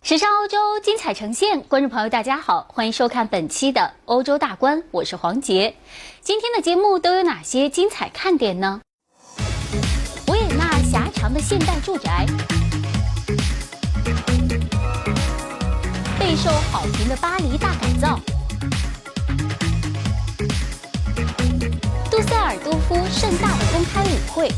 时尚欧洲精彩呈现，观众朋友大家好，欢迎收看本期的欧洲大观，我是黄杰。今天的节目都有哪些精彩看点呢？维也纳狭长的现代住宅，备受好评的巴黎大改造，杜塞尔多夫盛大的公开舞会。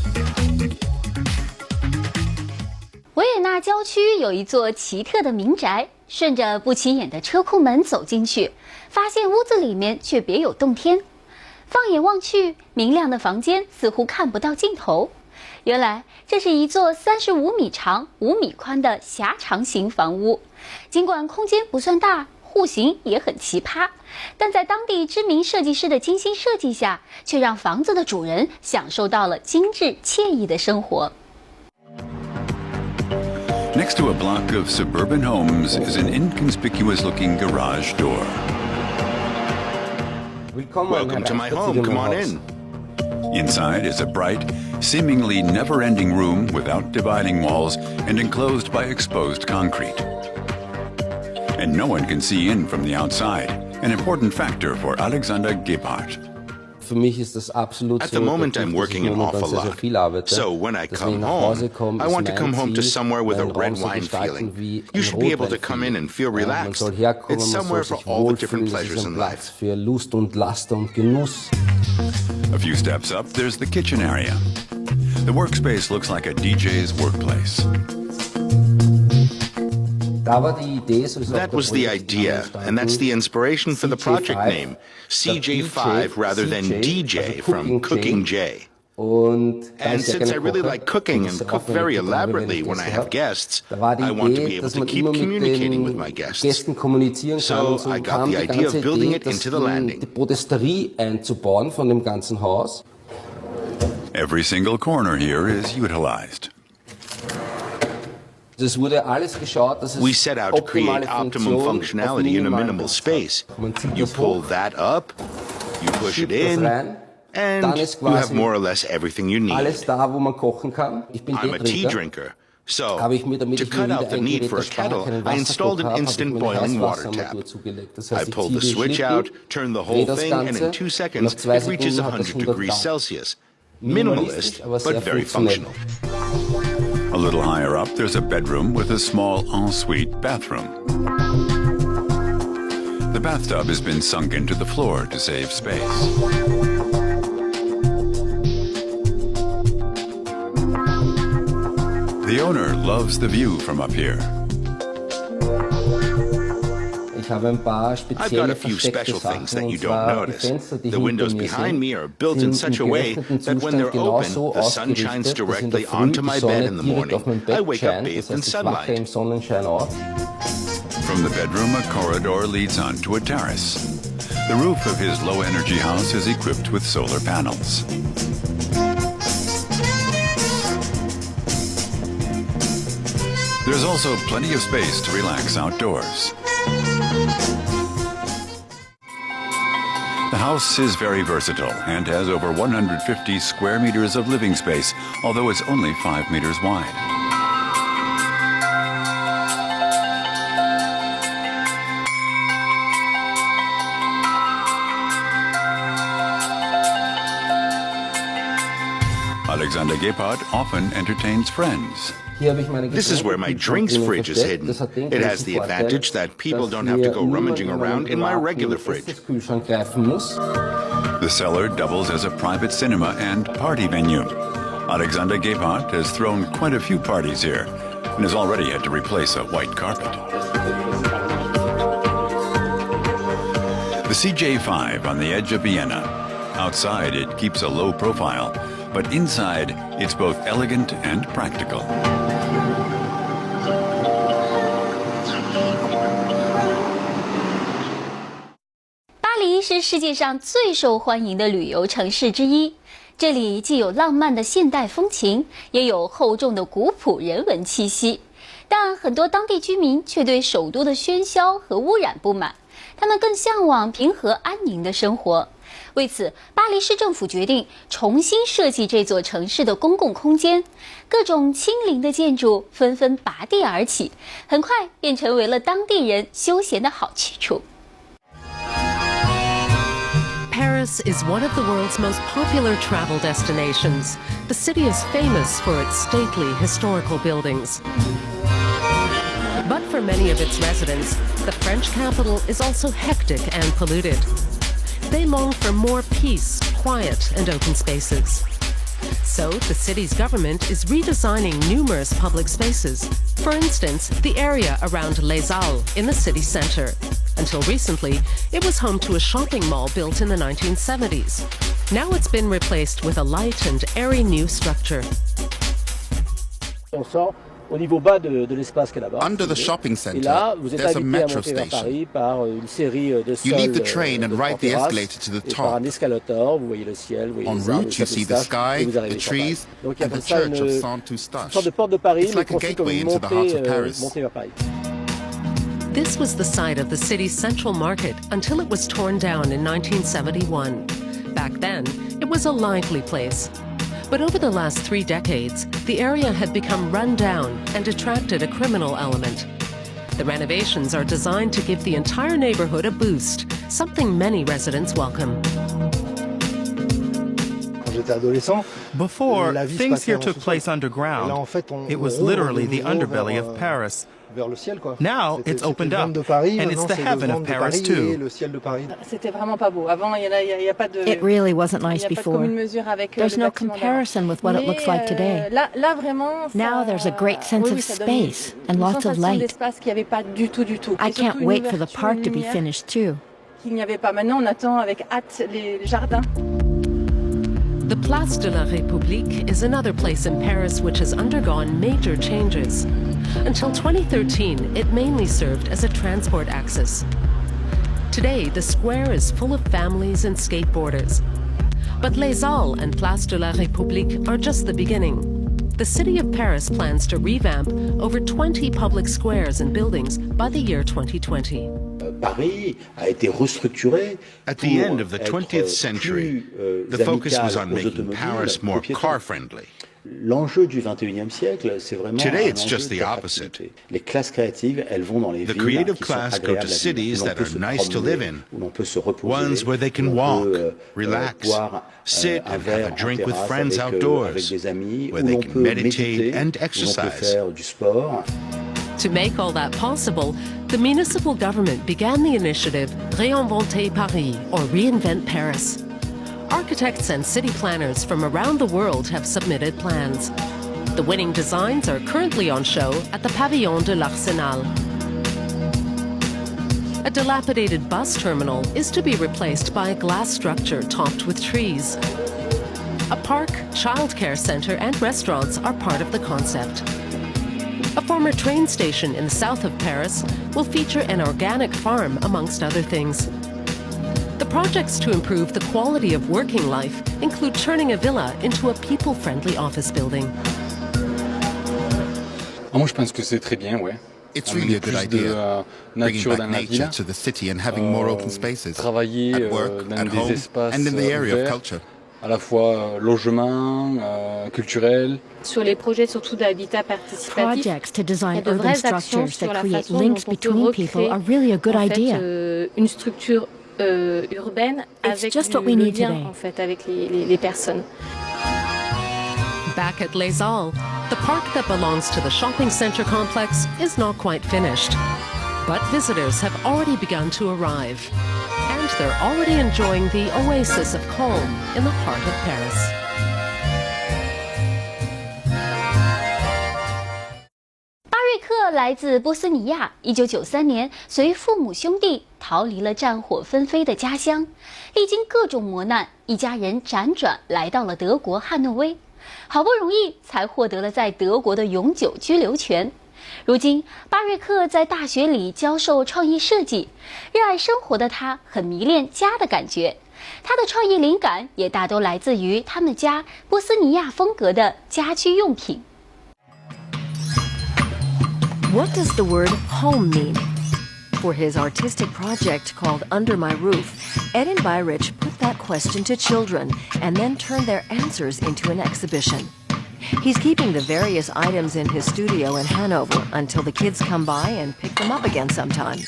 维也纳郊区有一座奇特的民宅，顺着不起眼的车库门走进去，发现屋子里面却别有洞天。放眼望去，明亮的房间似乎看不到尽头。原来这是一座35米长、5米宽的狭长型房屋。尽管空间不算大，户型也很奇葩，但在当地知名设计师的精心设计下，却让房子的主人享受到了精致惬意的生活。Next to a block of suburban homes is an inconspicuous-looking garage door. Welcome to my home. Come on in. Inside is a bright, seemingly never-ending room without dividing walls and enclosed by exposed concrete. And no one can see in from the outside, an important factor for Alexander Gebhardt. At the moment, I'm working an awful lot. So when I come home, I want to come home to somewhere with a red wine feeling. You should be able to come in and feel relaxed. It's somewhere for all the different pleasures in life. A few steps up, there's the kitchen area. The workspace looks like a DJ's workplace. That was the idea, and that's the inspiration for the project name, CJ5 rather than DJ from Cooking J. And since I really like cooking and cook very elaborately when I have guests, I want to be able to keep communicating with my guests. So I got the idea of building it into the landing. Every single corner here is utilized. We set out to create optimum functionality in a minimal space. You pull that up, you push it in, and you have more or less everything you need. I'm a tea drinker, so to cut out the need for a kettle, I installed an instant boiling water tap. I pulled the switch out, turned the whole thing, and in 2 seconds it reaches 100 degrees Celsius. Minimalist, but very functional. A little higher up, there's a bedroom with a small ensuite bathroom. The bathtub has been sunk into the floor to save space. The owner loves the view from up here. I've got a few special things that you don't notice. The windows behind me are built in such a way that when they're open, the sun shines directly onto my bed in the morning. I wake up bathed in sunlight. From the bedroom, a corridor leads onto a terrace. The roof of his low-energy house is equipped with solar panels. There's also plenty of space to relax outdoors. The house is very versatile and has over 150 square meters of living space, although it's only 5 meters wide. Alexander Gebhardt often entertains friends. This is where my drinks fridge is hidden. It has the advantage that people don't have to go rummaging around in my regular fridge. The cellar doubles as a private cinema and party venue. Alexander Gebhardt has thrown quite a few parties here and has already had to replace a white carpet. The CJ5 on the edge of Vienna. Outside, it keeps a low profile, but inside, it's both elegant and practical. 巴黎是世界上最受欢迎的旅游城市之一，这里既有浪漫的现代风情，也有厚重的古朴人文气息。但很多当地居民却对首都的喧嚣和污染不满，他们更向往平和安宁的生活。为此，巴黎市政府决定重新设计这座城市的公共空间，各种亲邻的建筑纷纷拔地而起，很快便成为了当地人休闲的好去处。Paris is one of the world's most popular travel destinations. The city is famous for its stately historical buildings. But for many of its residents, the French capital is also hectic and polluted. They long for more peace, quiet, and open spaces. So the city's government is redesigning numerous public spaces. For instance, the area around Les Halles in the city center. Until recently, it was home to a shopping mall built in the 1970s. Now it's been replaced with a light and airy new structure. Under the shopping center, there's a metro station. You leave the train and ride the escalator to the top. En route, you see the sky, the trees, and the church of Saint-Eustache. It's like a gateway into the heart of Paris. This was the site of the city's central market until it was torn down in 1971. Back then, it was a lively place. But over the last 3 decades, the area had become run down and attracted a criminal element. The renovations are designed to give the entire neighborhood a boost, something many residents welcome. Before, things here took place underground. It was literally the underbelly of Paris. Now it's opened up, and it's the heaven of Paris too. It really wasn't nice before. There's no comparison with what it looks like today. Now there's a great sense of space and lots of light. I can't wait for the park to be finished too. The Place de la République is another place in Paris which has undergone major changes. Until 2013, it mainly served as a transport axis. Today, the square is full of families and skateboarders. But Les Halles and Place de la République are just the beginning. The city of Paris plans to revamp over 20 public squares and buildings by the year 2020. At the end of the 20th century, the focus was on making Paris more car-friendly. Today it's just the opposite. The creative class go to cities that are nice to live in, ones where they can walk, relax, sit and have a drink with friends outdoors, where they can meditate and exercise. To make all that possible, the municipal government began the initiative Réinventer Paris, or Reinvent Paris. Architects and city planners from around the world have submitted plans. The winning designs are currently on show at the Pavillon de l'Arsenal. A dilapidated bus terminal is to be replaced by a glass structure topped with trees. A park, childcare center, and restaurants are part of the concept. A former train station in the south of Paris will feature an organic farm, amongst other things. The projects to improve the quality of working life include turning a villa into a people-friendly office building. It's really a good idea, bringing back nature to the city and having more open spaces, at work, at home, and in the area of culture. À la fois logement, culturel. Projects to design urban structures that create links between people are really a good idea. It's just what we need today. Back at Les Halles, the park that belongs to the shopping center complex is not quite finished. But visitors have already begun to arrive. And they're already enjoying the oasis of calm in the heart of Paris. 巴瑞克来自波斯尼亚，1993年随父母兄弟逃离了战火纷飞的家乡，历经各种磨难，一家人辗转来到了德国汉诺威，好不容易才获得了在德国的永久居留权。如今，巴瑞克在大学里教授创意设计，热爱生活的他很迷恋家的感觉。他的创意灵感也大都来自于他们家波斯尼亚风格的家居用品。What does the word home mean? For his artistic project called Under My Roof, Ed and Bayrich put that question to children and then turned their answers into an exhibition. He's keeping the various items in his studio in Hanover until the kids come by and pick them up again sometime.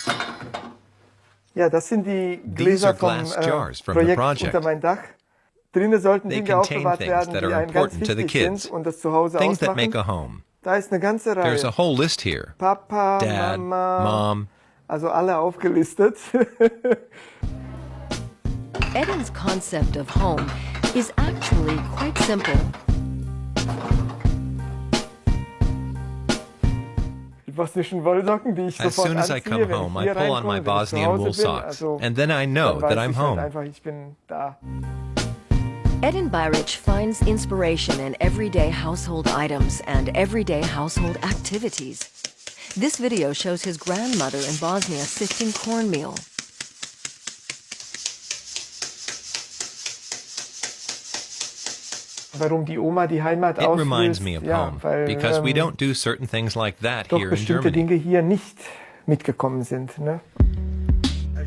Ja, das sind die Gläser vom Projekt Unter mein Dach. Drinnen sollten Dinge aufbewahrt werden, die einem ganz wichtig sind und das Zuhause ausmachen. Da ist eine ganze Reihe. There's a whole list here. Papa, Dad, Mama, Mom. Also alle aufgelistet. Edin's concept of home is actually quite simple. As soon as I come home, I pull on my Bosnian wool socks, and then I know that I'm home. Ed and Bayrich finds inspiration in everyday household items and everyday household activities. This video shows his grandmother in Bosnia sifting cornmeal. It reminds me of home, because we don't do certain things like that here in Germany.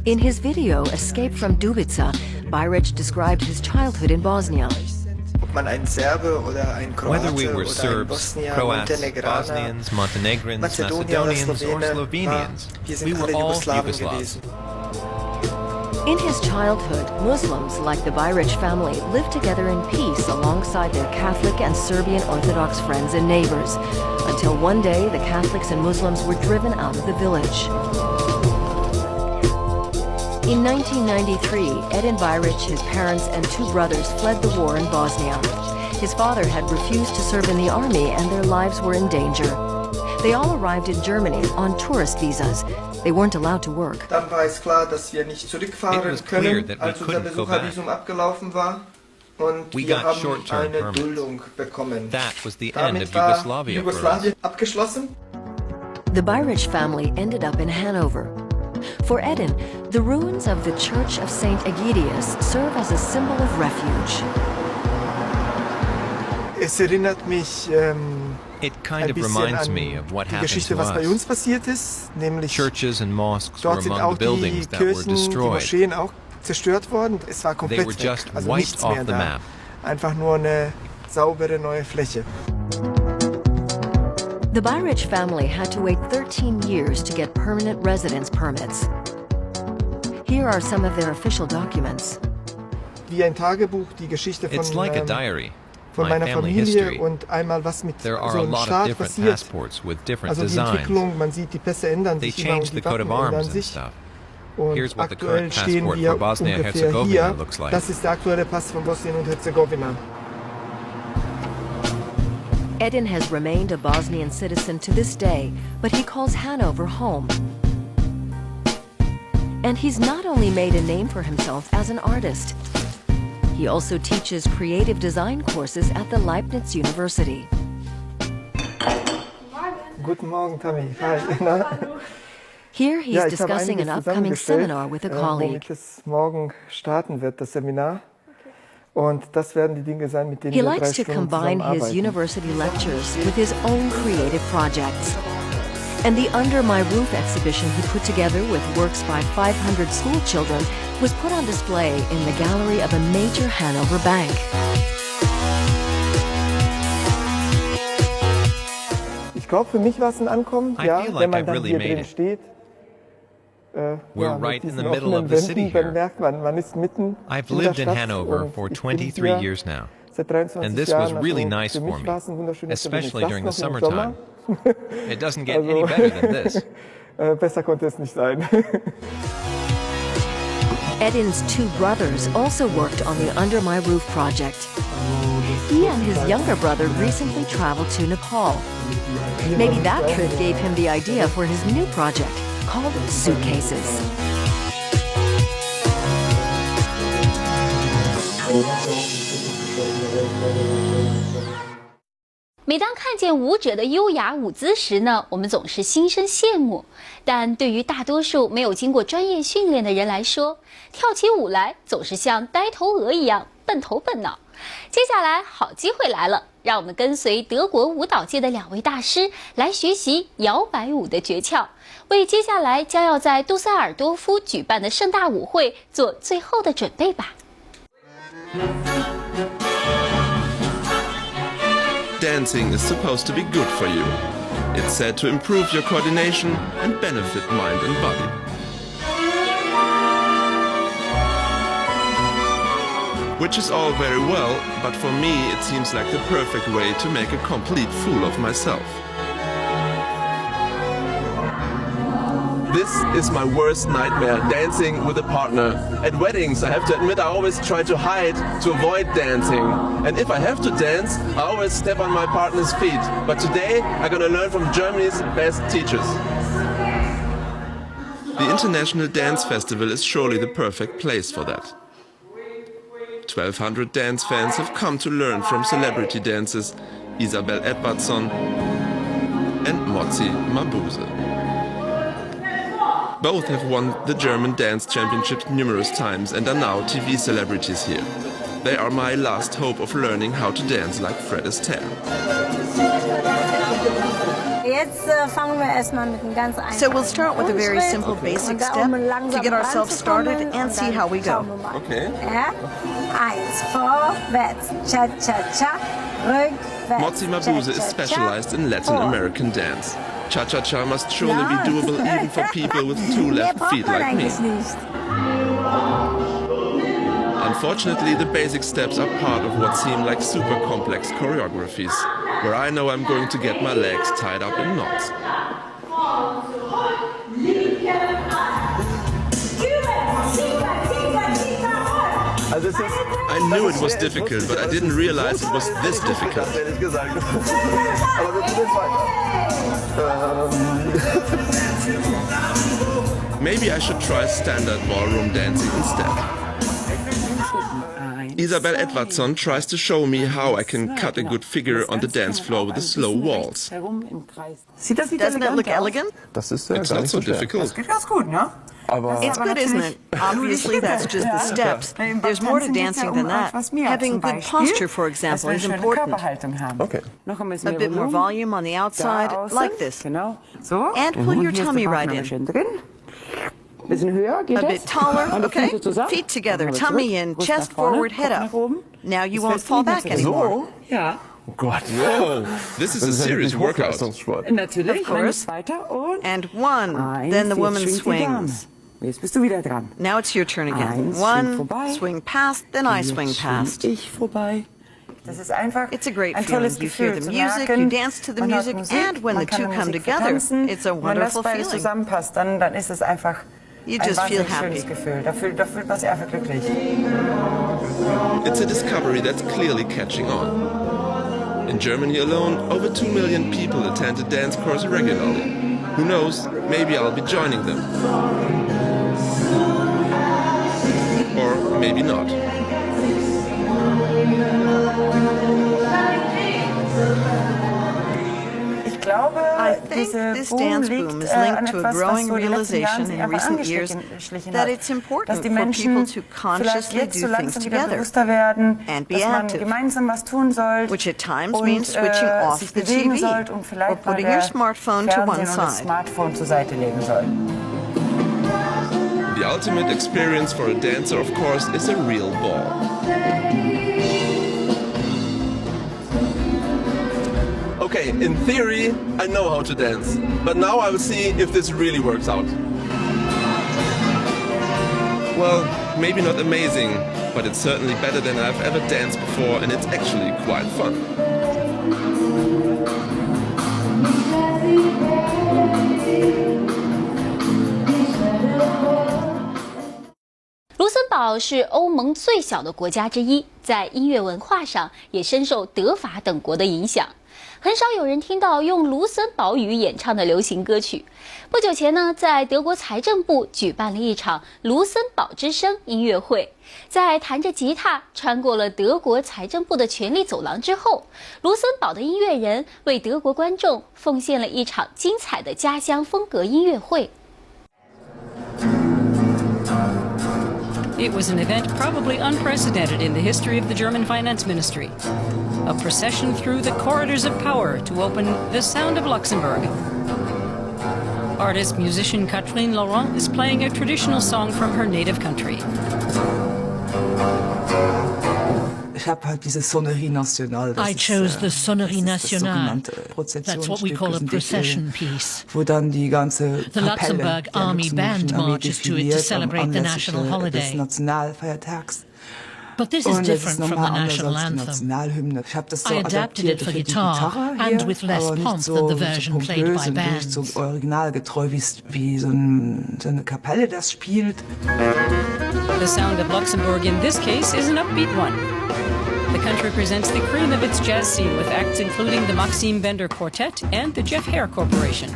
In his video, Escape from Dubica, Bayrich described his childhood in Bosnia. Whether we were Serbs, Croats, Bosnians, Montenegrins, Macedonians, or Slovenians, we were all Yugoslavs. In his childhood, Muslims, like the Bayrich family, lived together in peace alongside their Catholic and Serbian Orthodox friends and neighbors, until one day the Catholics and Muslims were driven out of the village. In 1993, Ed and Bayrich, his parents, and two brothers fled the war in Bosnia. His father had refused to serve in the army and their lives were in danger. They all arrived in Germany on tourist visas. They weren't allowed to work. Dann war es klar, dass wir nicht zurückfahren können, als unser Besuchervisum abgelaufen war. Und wir haben eine Duldung bekommen. Damit war Jugoslawien abgeschlossen. The Bayrich family ended up in Hanover. For Edin, the ruins of the Church of St. Egidius serve as a symbol of refuge. Es erinnert mich It kind of reminds me of what happened to was bei uns passiert ist, nämlich churches and mosques were dort sind among auch the buildings die that were Kirchen, die destroyed. Moscheen auch zerstört worden. Es war They komplett were weg, just also wiped nichts mehr off the da. map. Einfach nur eine saubere neue Fläche. The Bayrich family had to wait 13 years to get permanent residence permits. Here are some of their official documents. Wie ein Tagebuch, die Geschichte It's like a diary. von meiner Familie und einmal was mit so einem Staat passiert. Also die Entwicklung, man sieht, die Pässe ändern sich immer und die Wappen ändern sich. Und aktuell stehen wir ungefähr hier. Das ist der aktuelle Pass von Bosnien und Herzegowina. Edin has remained a Bosnian citizen to this day, but he calls Hanover home. And he's not only made a name for himself as an artist, he also teaches creative design courses at the Leibniz University. Guten Morgen, Tammy. Hi. Here he's discussing an upcoming seminar with a colleague. Womit es morgen starten wird, das Seminar. Und das werden die Dinge sein, mit denen He wir 3 likes to Stunden combine his zusammenarbeiten. university lectures with his own creative projects. And the Under My Roof exhibition he put together with works by 500 school children was put on display in the gallery of a major Hanover bank. Ich glaube, für mich war es ein Ankommen, ja, wenn man dann hier drin steht. We're right in the middle of the city here. I've lived in Hanover for 23 years now, and this was really nice for me, especially during the summertime. It doesn't get any better than this. Besser konnte es nicht sein. Edin's two brothers also worked on the Under My Roof project. He and his younger brother recently traveled to Nepal. Maybe that trip gave him the idea for his new project, called Suitcases. 每当看见舞者的优雅舞姿时呢，我们总是心生羡慕。但对于大多数没有经过专业训练的人来说，跳起舞来总是像呆头鹅一样笨头笨脑。接下来好机会来了，让我们跟随德国舞蹈界的2位大师来学习摇摆舞的诀窍，为接下来将要在杜塞尔多夫举办的盛大舞会做最后的准备吧。Dancing is supposed to be good for you. It's said to improve your coordination and benefit mind and body. Which is all very well, but for me it seems like the perfect way to make a complete fool of myself. This is my worst nightmare, dancing with a partner. At weddings, I have to admit, I always try to hide to avoid dancing. And if I have to dance, I always step on my partner's feet. But today, I'm gonna learn from Germany's best teachers. The International Dance Festival is surely the perfect place for that. 1,200 dance fans have come to learn from celebrity dancers Isabel Edvardsson and Motsi Mabuse. Both have won the German Dance Championships numerous times and are now TV celebrities here. They are my last hope of learning how to dance like Fred Astaire. So we'll start with a very simple basic step to get ourselves started and see how we go. Okay. Motsi Mabuse is specialized in Latin American dance. Cha-cha-cha must surely be doable even for people with 2 left feet like me. Unfortunately, the basic steps are part of what seem like super complex choreographies, where I know I'm going to get my legs tied up in knots. I knew it was difficult, but I didn't realize it was this difficult. Maybe I should try standard ballroom dancing instead. Isabel Edvardsson tries to show me how I can cut a good figure on the dance floor with the slow waltz. Doesn't it look elegant? It's not so difficult. It's good, isn't it? Obviously, that's just the steps. There's more to dancing than that. Having good posture, for example, is important. Okay. A bit more volume on the outside, like this. And pull your tummy right in. A bit taller, okay. Feet together, tummy in, chest forward, head up. Now you won't fall back anymore. Whoa, this is a serious workout. Of course. And one, then the woman swings. Now it's your turn again. One, swing past, then I swing past. It's a great feeling. You hear the music, you dance to the music, and when the two come together, it's a wonderful feeling. You just feel happy. It's a discovery that's clearly catching on. In Germany alone, over 2 million people attend a dance course regularly. Who knows, maybe I'll be joining them. Or maybe not. I think this dance boom is linked to a growing realization in recent years that it's important for people to consciously do things together and be active, which at times means switching off the TV or putting your smartphone to one side. The ultimate experience for a dancer, of course, is a real ball. Okay, in theory, I know how to dance, but now I will see if this really works out. Well, maybe not amazing, but it's certainly better than I've ever danced before, and it's actually quite fun.卢森堡是欧盟最小的国家之一，在音乐文化上也深受德法等国的影响。很少有人听到用卢森堡语演唱的流行歌曲。不久前呢，在德国财政部举办了一场卢森堡之声音乐会。在弹着吉他穿过了德国财政部的权力走廊之后，卢森堡的音乐人为德国观众奉献了一场精彩的家乡风格音乐会。It was an event probably unprecedented in the history of the German finance ministry. A procession through the corridors of power to open The Sound of Luxembourg. Artist-musician Catherine Laurent is playing a traditional song from her native country. I chose the Sonnerie Nationale. That's what we call a procession piece. The Luxembourg Army Band marches to it to celebrate the national holiday. But this is different from the national anthem. I adapted it for guitar and with less pomp than the version played by bands. The sound of Luxembourg in this case is an upbeat one. The country presents the cream of its jazz scene with acts including the Maxime Bender Quartet and the Jeff Hare Corporation.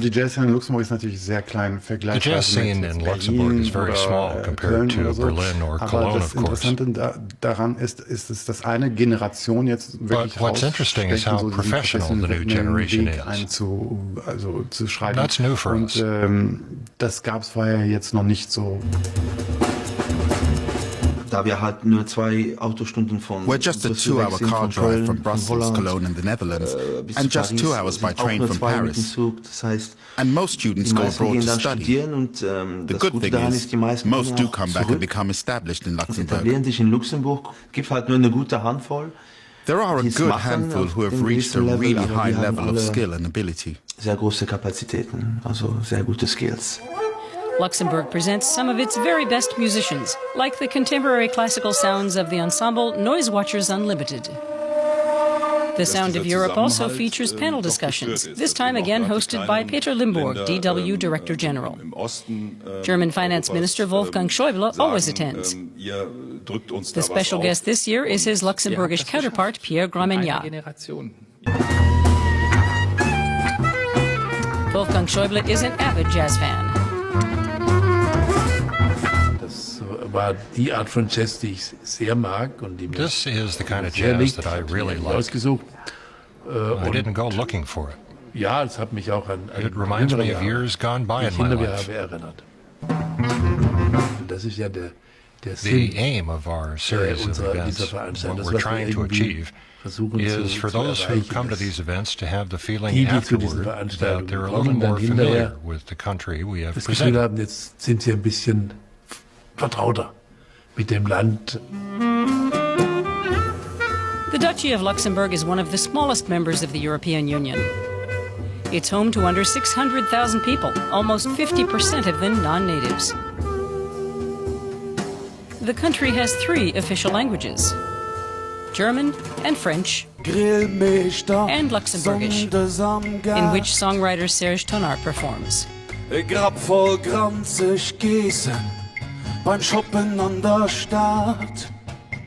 The jazz scene in Luxembourg ist natürlich sehr klein The jazz scene in Luxembourg is very small compared to Berlin or Cologne, of course. Das Interessante daran ist, es, dass eine Generation jetzt wirklich what's interesting is how professional the new generation is. Zu schreiben. That's new for us. Und das gab es vorher jetzt noch nicht so. We're just a 2-hour car drive from Brussels, Cologne and the Netherlands, and just 2 hours by train from Paris. And most students go abroad to study. The good thing is, most do come back and become established in Luxembourg. There are a good handful who have reached a really high level of skill and ability. Luxembourg presents some of its very best musicians, like the contemporary classical sounds of the ensemble Noise Watchers Unlimited. The Sound of Europe also features panel discussions, this time again hosted by Peter Limburg, DW Director General. German Finance Minister Wolfgang Schäuble always attends. The special guest this year is his Luxembourgish counterpart, Pierre Gramenyat. Wolfgang Schäuble is an avid jazz fan. War die Art von Jazz, die ich sehr mag und die This is the kind of jazz that I really like. Ausgesucht. I didn't go looking for it. Ja, es hat mich auch an It reminds me of years gone by in my life. Erinnert. Das ist ja der The aim of our series of events, what we're trying to achieve, is for those who come to these events to have the feeling afterward that they're a little more familiar with the country we have presented. Jetzt sind sie ein bisschen vertrauter mit dem Land. The Duchy of Luxembourg is one of the smallest members of the European Union. It's home to under 600,000 people, almost 50% of them non-natives. The country has 3 official languages: German and French and Luxembourgish, in which songwriter Serge Tonard performs. Grab voll granzig Gießen beim Shoppen an der Stadt.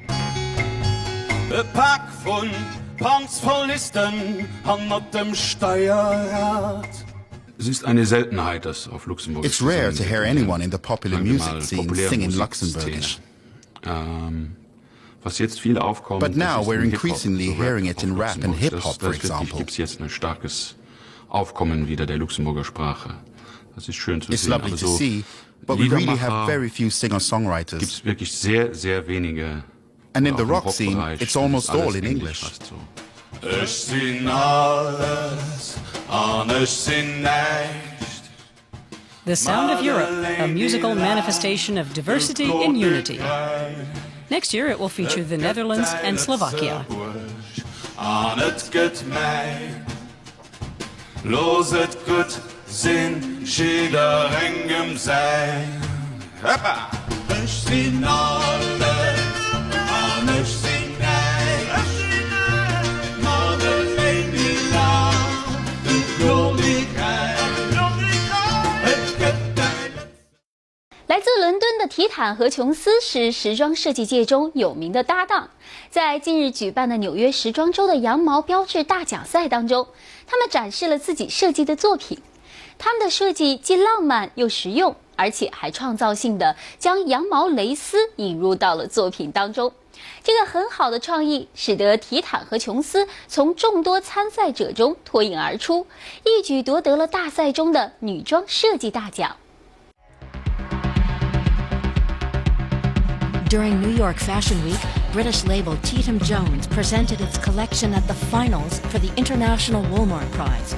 Ein Pack von Panzerpolisten an dem Steuerrad. Es ist eine Seltenheit, dass auf Luxemburg. It's rare to hear anyone in the popular music scene singing Luxembourgish. Was jetzt viel aufkommt, but now we're increasingly hearing it in rap and hip-hop, for example. Gibt es jetzt ein starkes Aufkommen wieder der Luxemburger Sprache. Das ist schön zu sehen. It's lovely to see, but we really have very few singer-songwriters. Gibt es wirklich sehr, sehr wenige. And in the rock scene, it's almost all in English. Ich seh alles, und ich seh nicht. The Sound of Europe, a musical manifestation of diversity in unity. Next year it will feature the Netherlands and Slovakia. Loset gut sind schieder engem sein. Ich seh alles, und ich seh nicht.来自伦敦的提坦和琼斯是时装设计界中有名的搭档，在近日举办的纽约时装周的羊毛标志大奖赛当中，他们展示了自己设计的作品。他们的设计既浪漫又实用，而且还创造性的将羊毛蕾丝引入到了作品当中。这个很好的创意，使得提坦和琼斯从众多参赛者中脱颖而出，一举夺得了大赛中的女装设计大奖。During New York Fashion Week, British label Tatum Jones presented its collection at the finals for the International Woolmark Prize.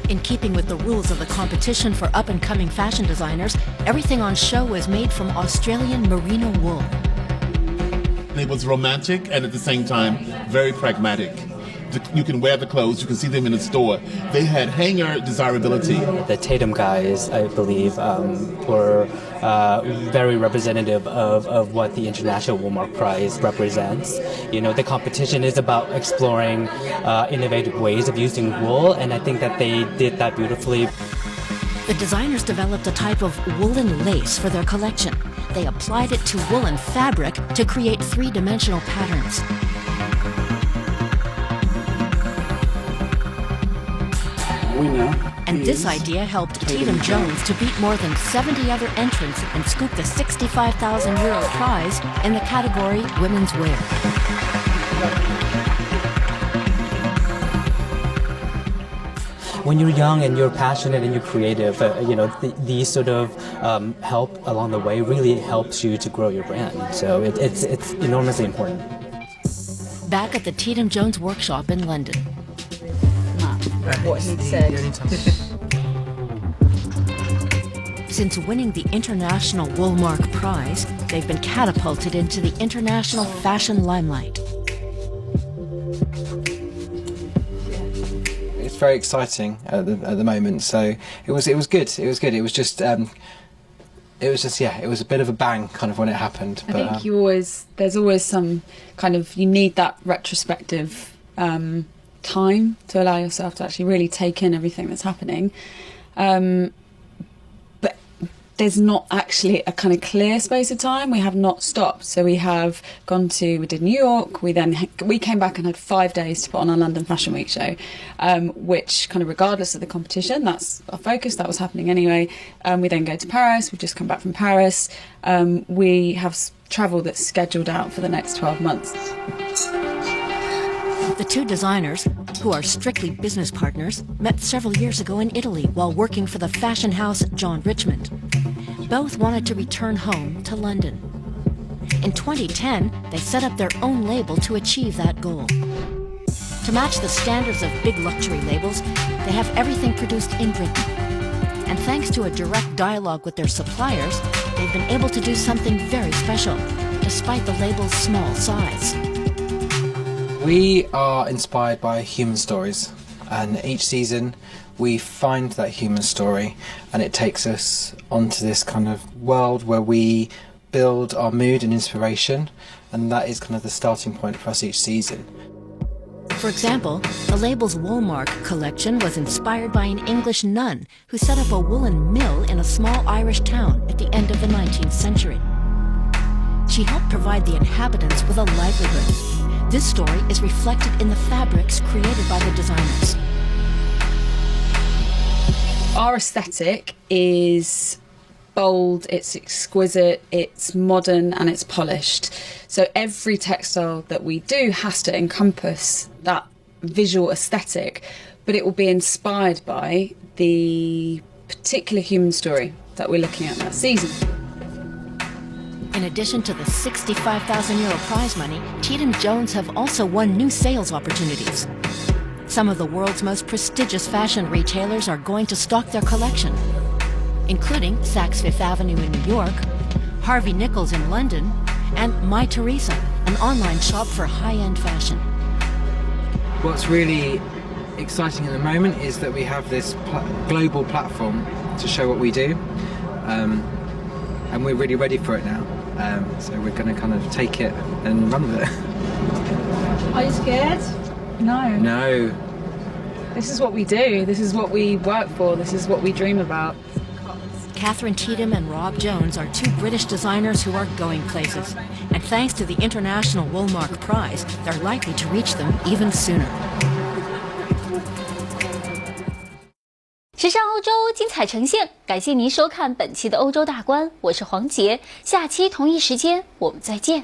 In keeping with the rules of the competition for up-and-coming fashion designers, everything on show was made from Australian merino wool. It was romantic and at the same time very pragmatic. You can wear the clothes, you can see them in the store. They had hanger desirability. The Tatum guys, I believe, were very representative of what the International Woolmark Prize represents. You know, the competition is about exploring innovative ways of using wool, and I think that they did that beautifully. The designers developed a type of woolen lace for their collection. They applied it to woolen fabric to create three-dimensional patterns. And this idea helped Tatum Jones to beat more than 70 other entrants and scoop the €65,000 prize in the category Women's Wear. When you're young and you're passionate and you're creative, you know, these sort of help along the way really helps you to grow your brand. So it's enormously important. Back at the Tatum Jones workshop in London. What he said. Since winning the International Woolmark Prize, they've been catapulted into the international fashion limelight. It's very exciting at the moment, so it was good. It was good. It was just yeah, it was a bit of a bang kind of when it happened. But I think there's always some kind of, you need that retrospective time to allow yourself to actually really take in everything that's happening, but there's not actually a kind of clear space of time. We have not stopped, so we did New York, we came back and had 5 days to put on our London Fashion Week show, which kind of regardless of the competition, that's our focus, that was happening anyway. We then go to Paris, we've just come back from Paris. We have travel that's scheduled out for the next 12 months. The two designers, who are strictly business partners, met several years ago in Italy while working for the fashion house John Richmond. Both wanted to return home to London. In 2010, they set up their own label to achieve that goal. To match the standards of big luxury labels, they have everything produced in Britain. And thanks to a direct dialogue with their suppliers, they've been able to do something very special, despite the label's small size. We are inspired by human stories, and each season we find that human story and it takes us onto this kind of world where we build our mood and inspiration, and that is kind of the starting point for us each season. For example, the label's Woolmark collection was inspired by an English nun who set up a woolen mill in a small Irish town at the end of the 19th century. She helped provide the inhabitants with a livelihood. This story is reflected in the fabrics created by the designers. Our aesthetic is bold, it's exquisite, it's modern, and it's polished. So every textile that we do has to encompass that visual aesthetic, but it will be inspired by the particular human story that we're looking at that season. In addition to the €65,000 prize money, Tatum Jones have also won new sales opportunities. Some of the world's most prestigious fashion retailers are going to stock their collection, including Saks Fifth Avenue in New York, Harvey Nichols in London, and My Teresa, an online shop for high-end fashion. What's really exciting at the moment is that we have this global platform to show what we do, and we're really ready for it now. So we're going to kind of take it and run with it. Are you scared? No. No. This is what we do. This is what we work for. This is what we dream about. Catherine Tatum and Rob Jones are two British designers who are going places. And thanks to the International Woolmark Prize, they're likely to reach them even sooner. 时尚欧洲精彩呈现，感谢您收看本期的欧洲大观，我是黄杰，下期同一时间我们再见。